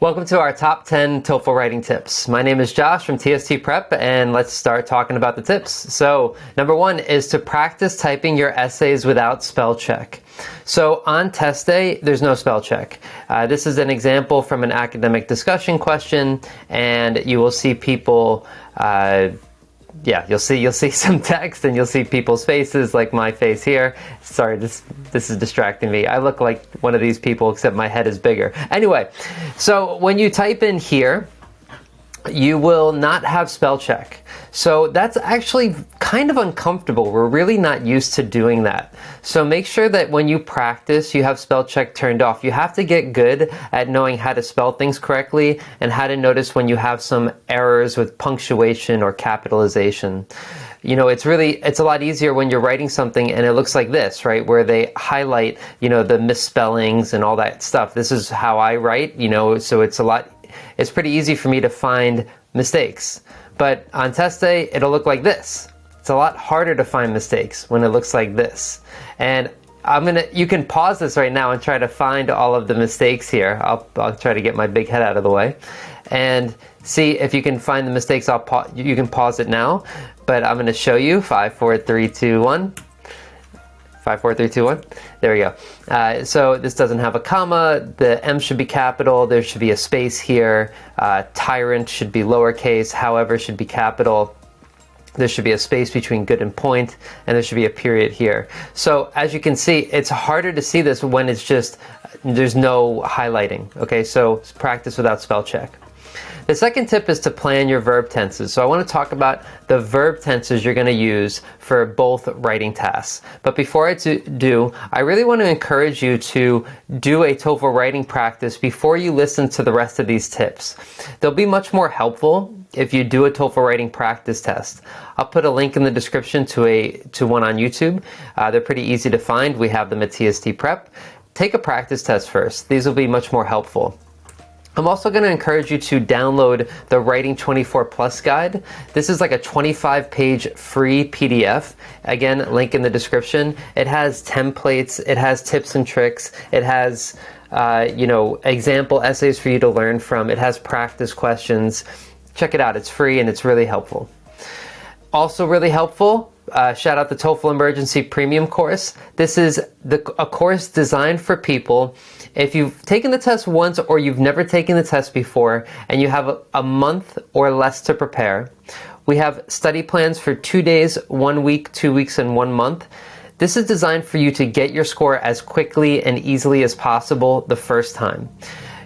Welcome to our top 10 TOEFL writing tips. My name is Josh from TST Prep, and let's start talking about the tips. So, number one is to practice typing your essays without spell check. So on test day, there's no spell check. This is an example from an academic discussion question, and you will see people you'll see some text and you'll see people's faces, like my face here. Sorry, this is distracting me. I look like one of these people, except my head is bigger. Anyway, so when you type in here, you will not have spell check. So that's actually kind of uncomfortable. We're really not used to doing that. So make sure that when you practice, you have spell check turned off. You have to get good at knowing how to spell things correctly and how to notice when you have some errors with punctuation or capitalization. You know, it's a lot easier when you're writing something and it looks like this, right? Where they highlight, the misspellings and all that stuff. This is how I write, so it's pretty easy for me to find mistakes. But on test day, it'll look like this. It's a lot harder to find mistakes when it looks like this. And you can pause this right now and try to find all of the mistakes here. I'll try to get my big head out of the way and see if you can find the mistakes. You can pause it now, but I'm gonna show you. 5, 4, 3, 2, 1. 5, 4, 3, 2, 1. There we go. So this doesn't have a comma. The M should be capital. There should be a space here. Tyrant should be lowercase. However should be capital. There should be a space between good and point, and there should be a period here. So as you can see, it's harder to see this when there's no highlighting. Okay, so practice without spell check. The second tip is to plan your verb tenses. So I want to talk about the verb tenses you're going to use for both writing tasks. But before I do, I really want to encourage you to do a TOEFL writing practice before you listen to the rest of these tips. They'll be much more helpful if you do a TOEFL writing practice test. I'll put a link in the description to one on YouTube. They're pretty easy to find. We have them at TST Prep. Take a practice test first. These will be much more helpful. I'm also going to encourage you to download the Writing 24 Plus guide. This is like a 25-page free PDF. Again, link in the description. It has templates, it has tips and tricks, it has example essays for you to learn from, it has practice questions. Check it out, it's free and it's really helpful. Also really helpful, shout out the TOEFL Emergency Premium course. This is a course designed for people if you've taken the test once or you've never taken the test before and you have a month or less to prepare. We have study plans for 2 days, 1 week, 2 weeks, and 1 month. This is designed for you to get your score as quickly and easily as possible the first time.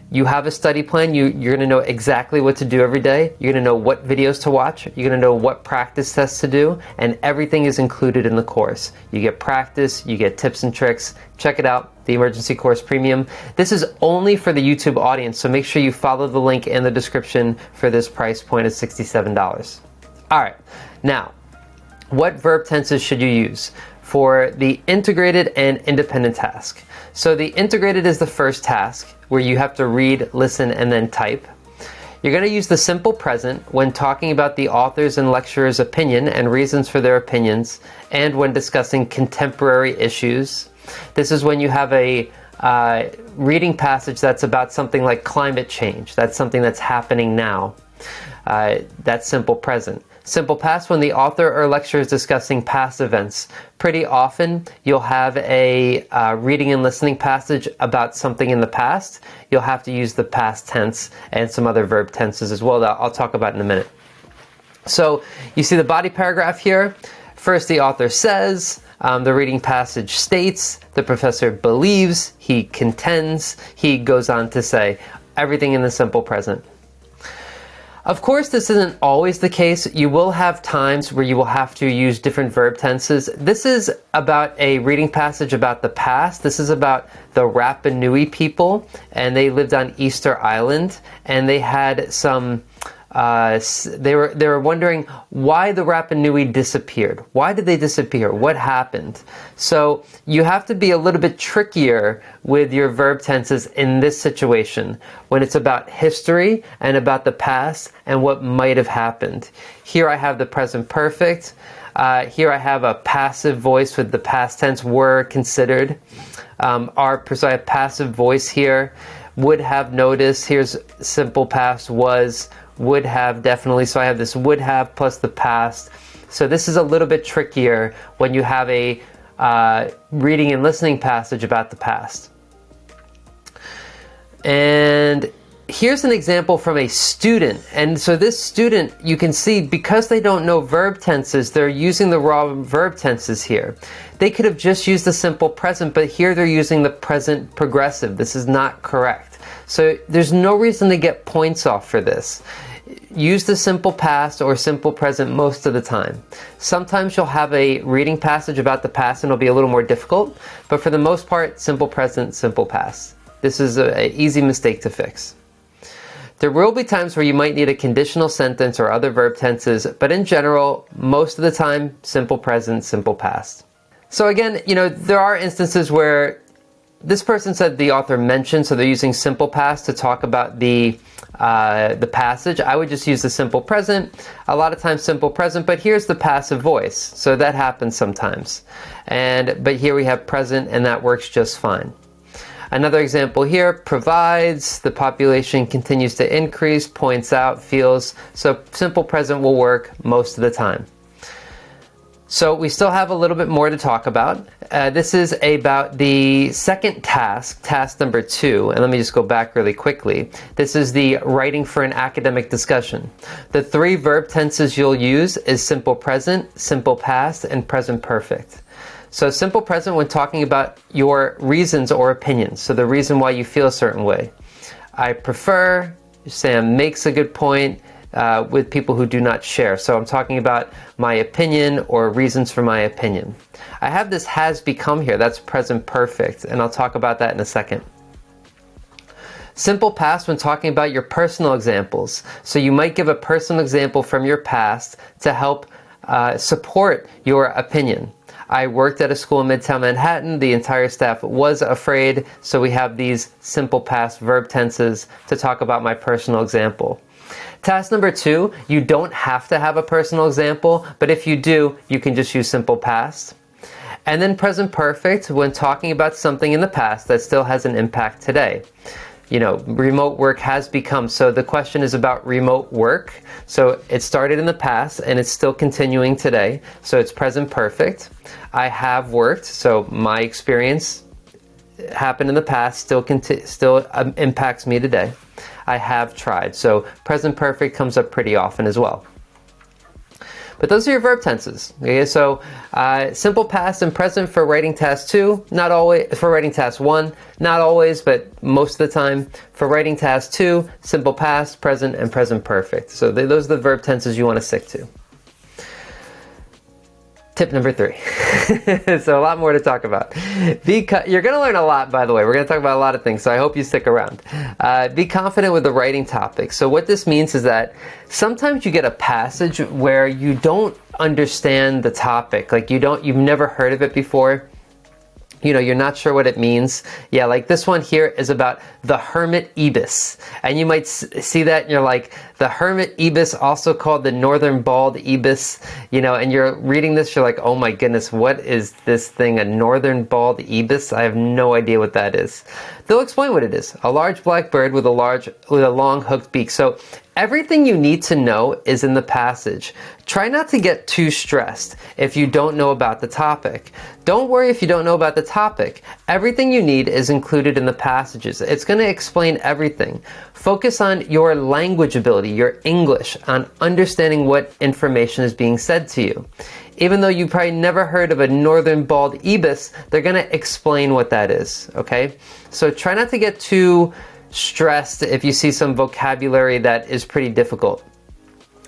You have a study plan, you're going to know exactly what to do every day, you're going to know what videos to watch, you're going to know what practice tests to do, and everything is included in the course. You get practice, you get tips and tricks. Check it out, the Emergency Course Premium. This is only for the YouTube audience, so make sure you follow the link in the description for this price point of $67. Alright, now, what verb tenses should you use for the integrated and independent task? So the integrated is the first task, where you have to read, listen, and then type. You're going to use the simple present when talking about the author's and lecturer's opinion and reasons for their opinions, and when discussing contemporary issues. This is when you have a reading passage that's about something like climate change. That's something that's happening now. That's simple present. Simple past, when the author or lecturer is discussing past events. Pretty often you'll have a reading and listening passage about something in the past. You'll have to use the past tense and some other verb tenses as well that I'll talk about in a minute. So you see the body paragraph here. First the author says, the reading passage states, the professor believes, he contends, he goes on to say, everything in the simple present. Of course, this isn't always the case. You will have times where you will have to use different verb tenses. This is about a reading passage about the past. This is about the Rapa Nui people, and they lived on Easter Island, and they had some they were wondering why the Rapa Nui disappeared. Why did they disappear? What happened? So you have to be a little bit trickier with your verb tenses in this situation when it's about history and about the past and what might have happened. Here I have the present perfect. Here I have a passive voice with the past tense were considered. So I have passive voice here. Would have noticed. Here's simple past was, would have definitely. So I have this would have plus the past. So this is a little bit trickier when you have a reading and listening passage about the past. And here's an example from a student. And so this student, you can see, because they don't know verb tenses, they're using the wrong verb tenses here. They could have just used the simple present, but here they're using the present progressive. This is not correct. So there's no reason to get points off for this. Use the simple past or simple present most of the time. Sometimes you'll have a reading passage about the past and it'll be a little more difficult, but for the most part, simple present, simple past. This is an easy mistake to fix. There will be times where you might need a conditional sentence or other verb tenses, but in general, most of the time, simple present, simple past. So again, there are instances where this person said the author mentioned, so they're using simple past to talk about the passage. I would just use the simple present. A lot of times simple present, but here's the passive voice. So that happens sometimes. But here we have present, and that works just fine. Another example here, provides, the population continues to increase, points out, feels. So simple present will work most of the time. So we still have a little bit more to talk about. This is about the second task, task number 2. And let me just go back really quickly. This is the writing for an academic discussion. The 3 verb tenses you'll use is simple present, simple past, and present perfect. So simple present when talking about your reasons or opinions. So the reason why you feel a certain way. I prefer, Sam makes a good point, with people who do not share. So I'm talking about my opinion or reasons for my opinion. I have this has become here. That's present perfect. And I'll talk about that in a second. Simple past when talking about your personal examples. So you might give a personal example from your past to help support your opinion. I worked at a school in Midtown Manhattan. The entire staff was afraid. So we have these simple past verb tenses to talk about my personal example. Task number 2, you don't have to have a personal example, but if you do, you can just use simple past. And then present perfect when talking about something in the past that still has an impact today. Remote work has become, so the question is about remote work. So it started in the past and it's still continuing today. So it's present perfect. I have worked, so my experience happened in the past, still impacts me today. I have tried. So present perfect comes up pretty often as well. But those are your verb tenses. Okay, so simple past and present for writing task 2, not always. For writing task 1, not always, but most of the time. For writing task 2, simple past, present, and present perfect. So those are the verb tenses you want to stick to. Tip number 3. So a lot more to talk about. You're going to learn a lot, by the way. We're going to talk about a lot of things, so I hope you stick around. Be confident with the writing topic. So what this means is that sometimes you get a passage where you don't understand the topic. Like you've never heard of it before. You're not sure what it means. Yeah, like this one here is about the hermit ibis. And you might see that and you're like, the hermit ibis, also called the northern bald ibis, and you're reading this, you're like, oh my goodness, what is this thing, a northern bald ibis? I have no idea what that is. They'll explain what it is. A large black bird with a long hooked beak. So everything you need to know is in the passage. Try not to get too stressed if you don't know about the topic. Don't worry if you don't know about the topic. Everything you need is included in the passages. It's going to explain everything. Focus on your language ability, your English, on understanding what information is being said to you. Even though you probably never heard of a northern bald ibis, they're going to explain what that is, okay? So try not to get too stressed if you see some vocabulary that is pretty difficult.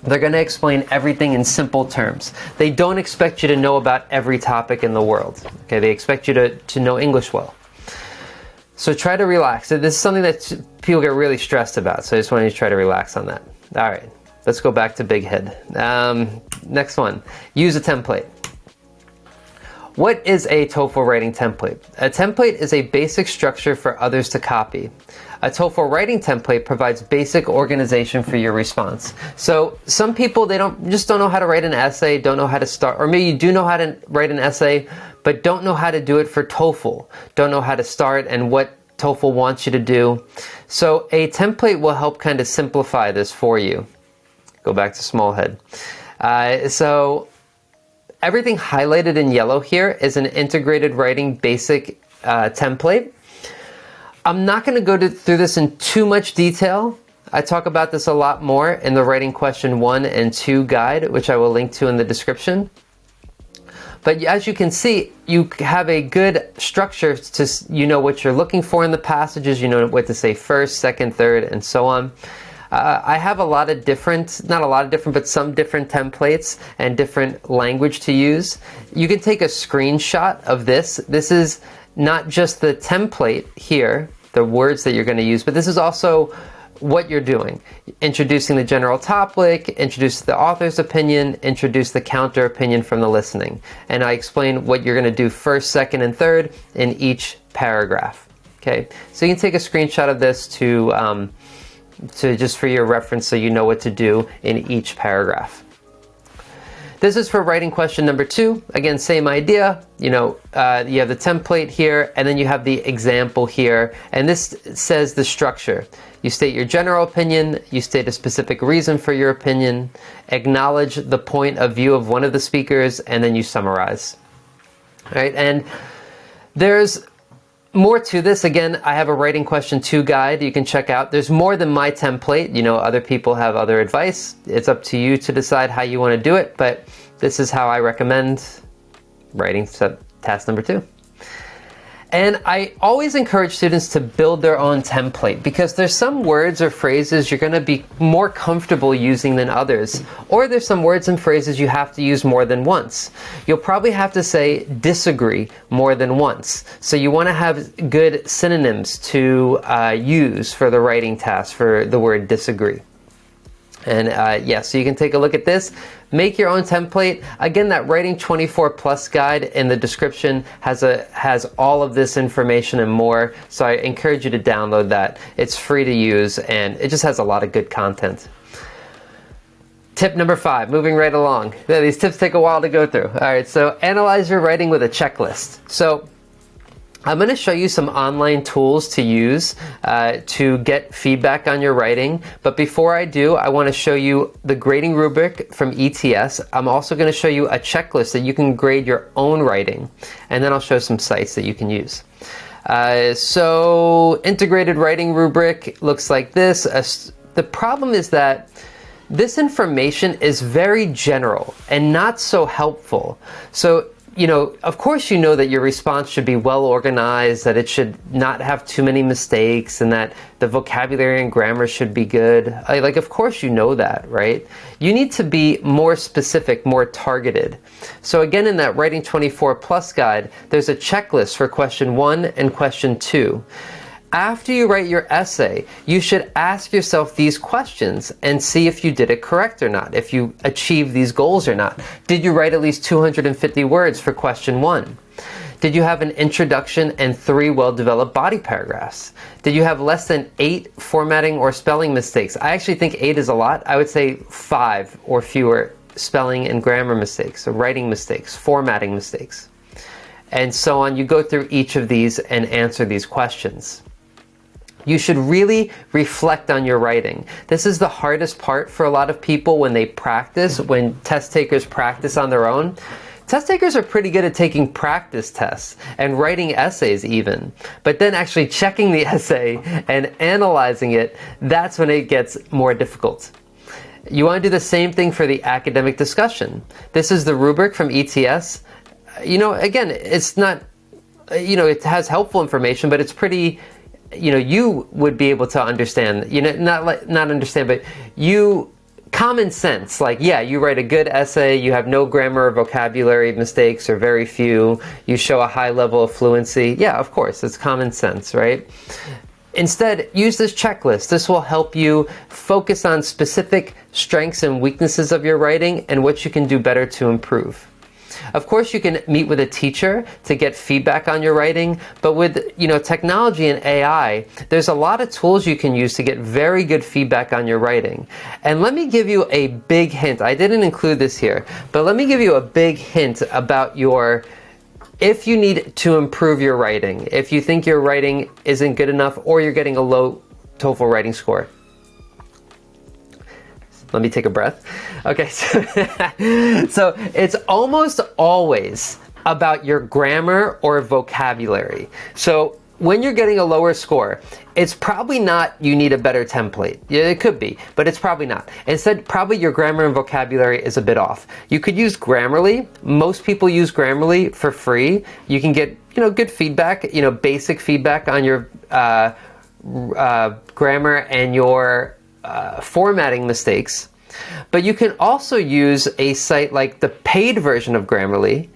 They're going to explain everything in simple terms. They don't expect you to know about every topic in the world. Okay, they expect you to know English well. So try to relax. This is something that people get really stressed about, so I just want you to try to relax on that. All right, let's go back to Big Head. Next one, use a template. What is a TOEFL writing template? A template is a basic structure for others to copy. A TOEFL writing template provides basic organization for your response. So some people, they just don't know how to write an essay, don't know how to start, or maybe you do know how to write an essay, but don't know how to do it for TOEFL. Don't know how to start and what TOEFL wants you to do. So a template will help kind of simplify this for you. Go back to small head. So everything highlighted in yellow here is an integrated writing basic template. I'm not going to go through this in too much detail. I talk about this a lot more in the writing question 1 and 2 guide, which I will link to in the description. But as you can see, you have a good structure to, you know what you're looking for in the passages, you know what to say first, second, third, and so on. I have a lot of different, not a lot of different, but some different templates and different language to use. You can take a screenshot of this. This is not just the template here, the words that you're going to use, but this is also what you're doing. Introducing the general topic, introduce the author's opinion, introduce the counter opinion from the listening. And I explain what you're going to do first, second, and third in each paragraph. Okay, so you can take a screenshot of this to just for your reference so you know what to do in each paragraph. This is for writing question number 2. Again, same idea. You know, you have the template here, and then you have the example here. And this says the structure. You state your general opinion, you state a specific reason for your opinion, acknowledge the point of view of one of the speakers, and then you summarize. All right, and there's more to this. Again, I have a writing question 2 guide you can check out. There's more than my template. You know, other people have other advice. It's up to you to decide how you want to do it, but this is how I recommend writing task number 2. And I always encourage students to build their own template because there's some words or phrases you're going to be more comfortable using than others, or there's some words and phrases you have to use more than once. You'll probably have to say disagree more than once. So you want to have good synonyms to use for the writing task for the word disagree. And yeah, so you can take a look at this, make your own template. Again, that Writing 24 Plus guide in the description has all of this information and more. So I encourage you to download that. It's free to use and it just has a lot of good content. Tip number 5, moving right along. Yeah, these tips take a while to go through. All right, so analyze your writing with a checklist. So I'm going to show you some online tools to use to get feedback on your writing. But before I do, I want to show you the grading rubric from ETS. I'm also going to show you a checklist that you can grade your own writing. And then I'll show some sites that you can use. So integrated writing rubric looks like this. The problem is that this information is very general and not so helpful. So you know, of course you know that your response should be well organized, that it should not have too many mistakes, and that the vocabulary and grammar should be good. Like, of course you know that, right? You need to be more specific, more targeted. So again, in that Writing 24 Plus guide, there's a checklist for question 1 and question 2. After you write your essay, you should ask yourself these questions and see if you did it correct or not, if you achieved these goals or not. Did you write at least 250 words for question 1? Did you have an introduction and 3 well-developed body paragraphs? Did you have less than 8 formatting or spelling mistakes? I actually think 8 is a lot. I would say 5 or fewer spelling and grammar mistakes, so writing mistakes, formatting mistakes, and so on. You go through each of these and answer these questions. You should really reflect on your writing. This is the hardest part for a lot of people when they practice, when test takers practice on their own. Test takers are pretty good at taking practice tests and writing essays even, but then actually checking the essay and analyzing it, that's when it gets more difficult. You want to do the same thing for the academic discussion. This is the rubric from ETS. You know, again, it's not, you know, it has helpful information, but it's pretty, you know, you would be able to understand, you know, not understand, but you, common sense, like, yeah, you write a good essay, you have no grammar or vocabulary mistakes or very few, you show a high level of fluency. Yeah, of course, it's common sense, right? Instead, use this checklist. This will help you focus on specific strengths and weaknesses of your writing and what you can do better to improve. Of course, you can meet with a teacher to get feedback on your writing, but with, you know, technology and AI, there's a lot of tools you can use to get very good feedback on your writing. And let me give you a big hint. I didn't include this here, but let me give you a big hint about your if you need to improve your writing, if you think your writing isn't good enough or you're getting a low TOEFL writing score. Let me take a breath. Okay, so it's almost always about your grammar or vocabulary. So when you're getting a lower score, it's probably not you need a better template. Yeah, it could be, but it's probably not. Instead, probably your grammar and vocabulary is a bit off. You could use Grammarly. Most people use Grammarly for free. You can get, good feedback, basic feedback on your grammar and your formatting mistakes. But you can also use a site like the paid version of Grammarly,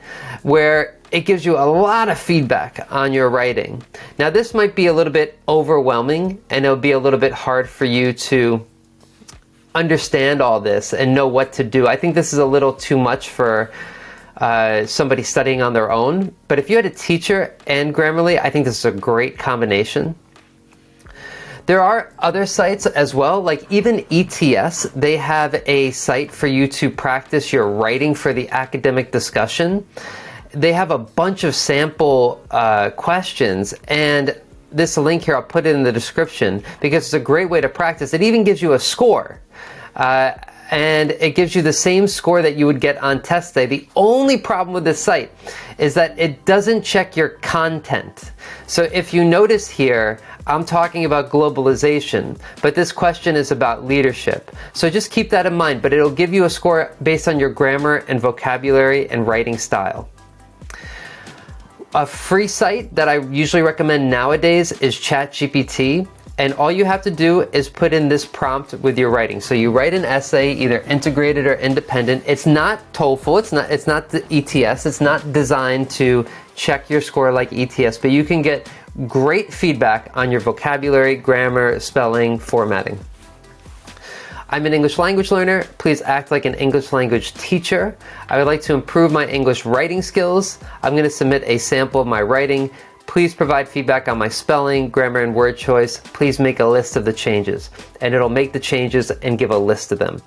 where it gives you a lot of feedback on your writing. Now, this might be a little bit overwhelming, and it'll be a little bit hard for you to understand all this and know what to do. I think this is a little too much for somebody studying on their own. But if you had a teacher and Grammarly, I think this is a great combination. There are other sites as well, like even ETS, they have a site for you to practice your writing for the academic discussion. They have a bunch of sample questions, and this link here, I'll put it in the description because it's a great way to practice. It even gives you a score, and it gives you the same score that you would get on test day. The only problem with this site is that it doesn't check your content. So if you notice here, I'm talking about globalization, but this question is about leadership. So just keep that in mind, but it'll give you a score based on your grammar and vocabulary and writing style. A free site that I usually recommend nowadays is ChatGPT, and all you have to do is put in this prompt with your writing. So you write an essay, either integrated or independent. It's not TOEFL, it's not the ETS, it's not designed to check your score like ETS, but you can get great feedback on your vocabulary, grammar, spelling, formatting. I'm an English language learner. Please act like an English language teacher. I would like to improve my English writing skills. I'm going to submit a sample of my writing. Please provide feedback on my spelling, grammar, and word choice. Please make a list of the changes, and it'll make the changes and give a list of them.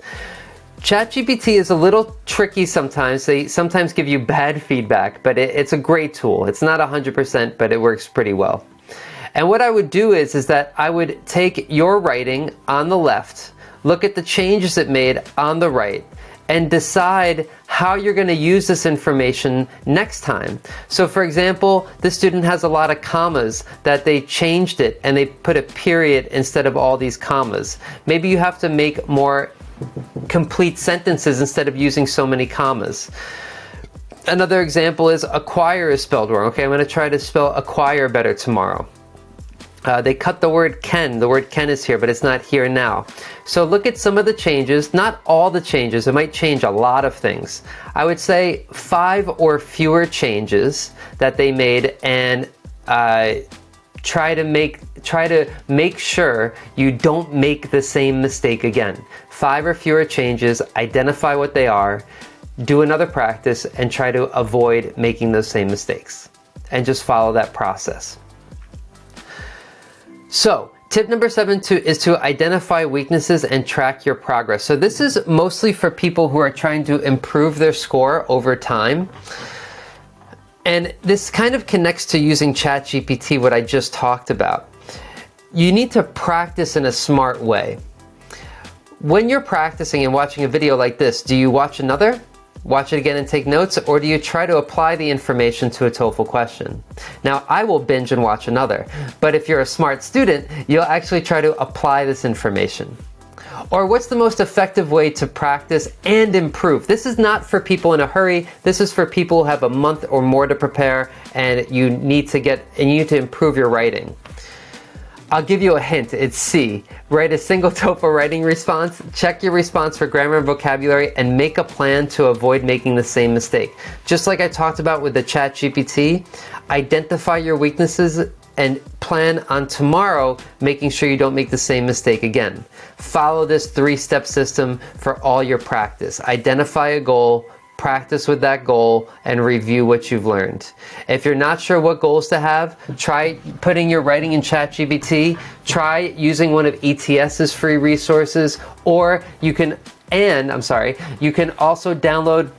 ChatGPT is a little tricky sometimes. They sometimes give you bad feedback, but it's a great tool. It's not 100%, but it works pretty well. And what I would do is that I would take your writing on the left, look at the changes it made on the right, and decide how you're going to use this information next time. So for example, the student has a lot of commas that they changed it and they put a period instead of all these commas. Maybe you have to make more complete sentences instead of using so many commas. Another example is acquire is spelled wrong. Okay, I'm going to try to spell acquire better tomorrow. They cut the word can. The word can is here, but it's not here now. So look at some of the changes, not all the changes. It might change a lot of things. I would say 5 or fewer changes that they made, and try to make sure you don't make the same mistake again. 5 or fewer changes, identify what they are, do another practice, and try to avoid making those same mistakes. And just follow that process. So, tip number 7 is to identify weaknesses and track your progress. So this is mostly for people who are trying to improve their score over time. And this kind of connects to using ChatGPT, what I just talked about. You need to practice in a smart way. When you're practicing and watching a video like this, do you watch another? Watch it again and take notes, or do you try to apply the information to a TOEFL question? Now, I will binge and watch another, but if you're a smart student, you'll actually try to apply this information. Or what's the most effective way to practice and improve? This is not for people in a hurry. This is for people who have a month or more to prepare, and you need to improve your writing. I'll give you a hint, it's C. Write a single TOEFL writing response, check your response for grammar and vocabulary, and make a plan to avoid making the same mistake. Just like I talked about with the ChatGPT, identify your weaknesses and plan on tomorrow making sure you don't make the same mistake again. Follow this 3-step system for all your practice. Identify a goal, practice with that goal, and review what you've learned. If you're not sure what goals to have, try putting your writing in ChatGPT, try using one of ETS's free resources, or you can also download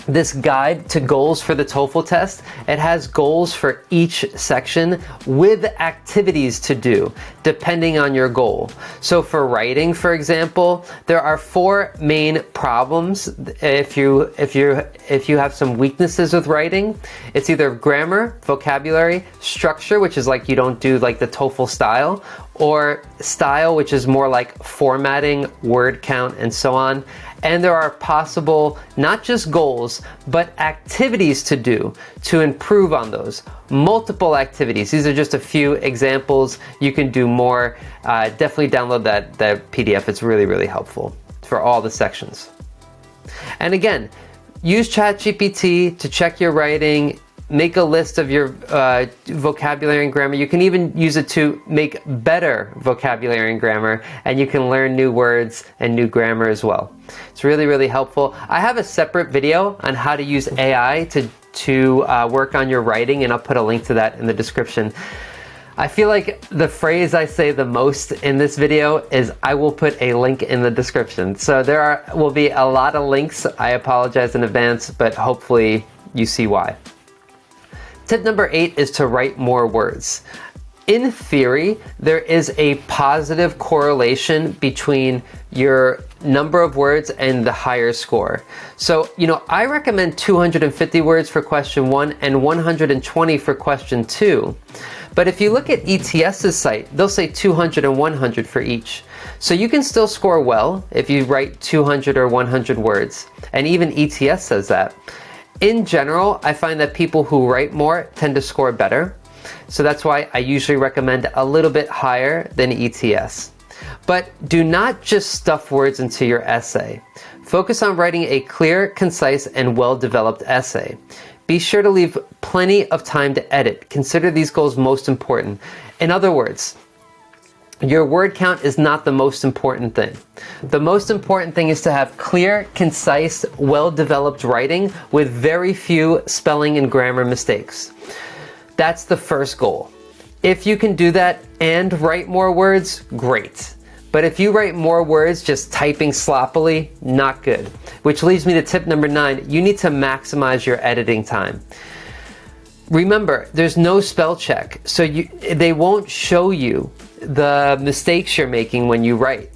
this guide to goals for the TOEFL test, it has goals for each section with activities to do depending on your goal. So for writing, for example, there are 4 main problems. If you have some weaknesses with writing, it's either grammar, vocabulary, structure, which is like you don't do like the TOEFL style, or style, which is more like formatting, word count, and so on. And there are possible, not just goals, but activities to do to improve on those. Multiple activities. These are just a few examples. You can do more. Definitely download that PDF. It's really, really helpful for all the sections. And again, use ChatGPT to check your writing. Make a list of your vocabulary and grammar. You can even use it to make better vocabulary and grammar, and you can learn new words and new grammar as well. It's really, really helpful. I have a separate video on how to use AI to work on your writing, and I'll put a link to that in the description. I feel like the phrase I say the most in this video is I will put a link in the description. So there will be a lot of links. I apologize in advance, but hopefully you see why. Tip number 8 is to write more words. In theory, there is a positive correlation between your number of words and the higher score. So, I recommend 250 words for question 1 and 120 for question 2. But if you look at ETS's site, they'll say 200 and 100 for each. So you can still score well if you write 200 or 100 words. And even ETS says that. In general, I find that people who write more tend to score better. So that's why I usually recommend a little bit higher than ETS. But do not just stuff words into your essay. Focus on writing a clear, concise, and well-developed essay. Be sure to leave plenty of time to edit. Consider these goals most important. In other words, your word count is not the most important thing. The most important thing is to have clear, concise, well-developed writing with very few spelling and grammar mistakes. That's the first goal. If you can do that and write more words, great. But if you write more words just typing sloppily, not good. Which leads me to tip number 9. You need to maximize your editing time. Remember, there's no spell check, so they won't show you the mistakes you're making when you write.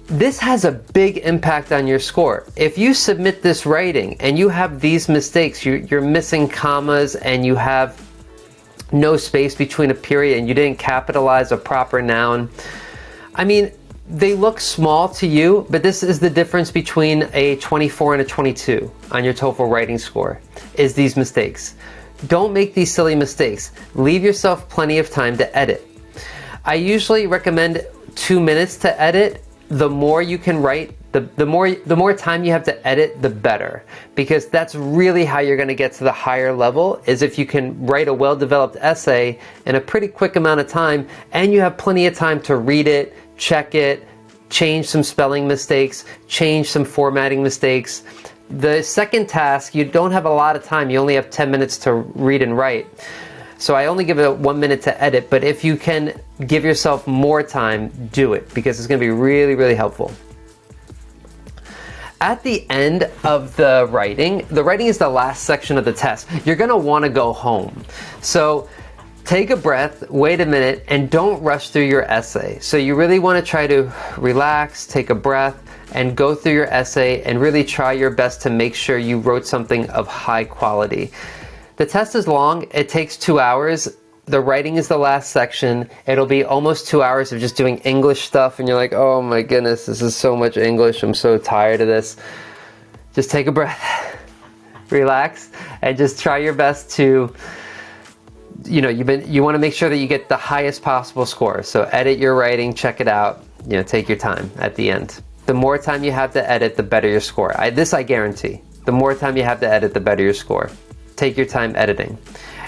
This has a big impact on your score. If you submit this writing and you have these mistakes, you're missing commas and you have no space between a period and you didn't capitalize a proper noun. I mean, they look small to you, but this is the difference between a 24 and a 22 on your TOEFL writing score, is these mistakes. Don't make these silly mistakes. Leave yourself plenty of time to edit. I usually recommend 2 minutes to edit. The more you can write, the more time you have to edit, the better. Because that's really how you're going to get to the higher level, is if you can write a well-developed essay in a pretty quick amount of time, and you have plenty of time to read it, check it, change some spelling mistakes, change some formatting mistakes. The second task, you don't have a lot of time. You only have 10 minutes to read and write. So I only give it 1 minute to edit, but if you can give yourself more time, do it, because it's going to be really, really helpful. At the end of the writing is the last section of the test. You're going to want to go home. So take a breath, wait a minute, and don't rush through your essay. So you really want to try to relax, take a breath, and go through your essay and really try your best to make sure you wrote something of high quality. The test is long. It takes 2 hours. The writing is the last section. It'll be almost 2 hours of just doing English stuff, and you're like, oh my goodness, this is so much English. I'm so tired of this. Just take a breath, relax, and just try your best to, you want to make sure that you get the highest possible score. So edit your writing, check it out, take your time at the end. The more time you have to edit, the better your score. This I guarantee. The more time you have to edit, the better your score. Take your time editing.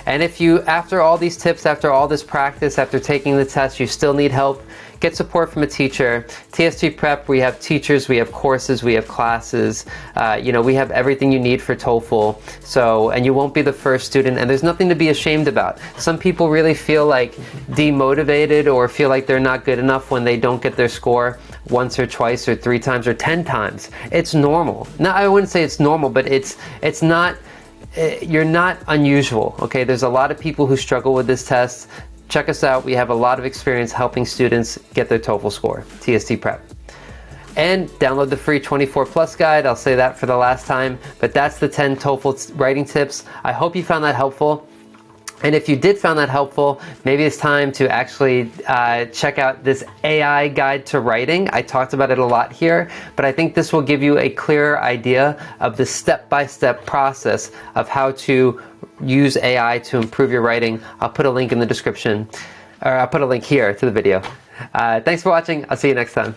And if you, after all these tips, after all this practice, after taking the test, you still need help, get support from a teacher. TST Prep, we have teachers, we have courses, we have classes. We have everything you need for TOEFL. And you won't be the first student, and there's nothing to be ashamed about. Some people really feel like demotivated or feel like they're not good enough when they don't get their score. once or twice or 3 times or 10 times. It's normal. Now, I wouldn't say it's normal, but it's not, you're not unusual, okay? There's a lot of people who struggle with this test. Check us out. We have a lot of experience helping students get their TOEFL score, TST Prep. And download the free 24 plus guide. I'll say that for the last time, but that's the 10 TOEFL writing tips. I hope you found that helpful. And if you did find that helpful, maybe it's time to actually check out this AI guide to writing. I talked about it a lot here, but I think this will give you a clearer idea of the step-by-step process of how to use AI to improve your writing. I'll put a link in the description, or I'll put a link here to the video. Thanks for watching. I'll see you next time.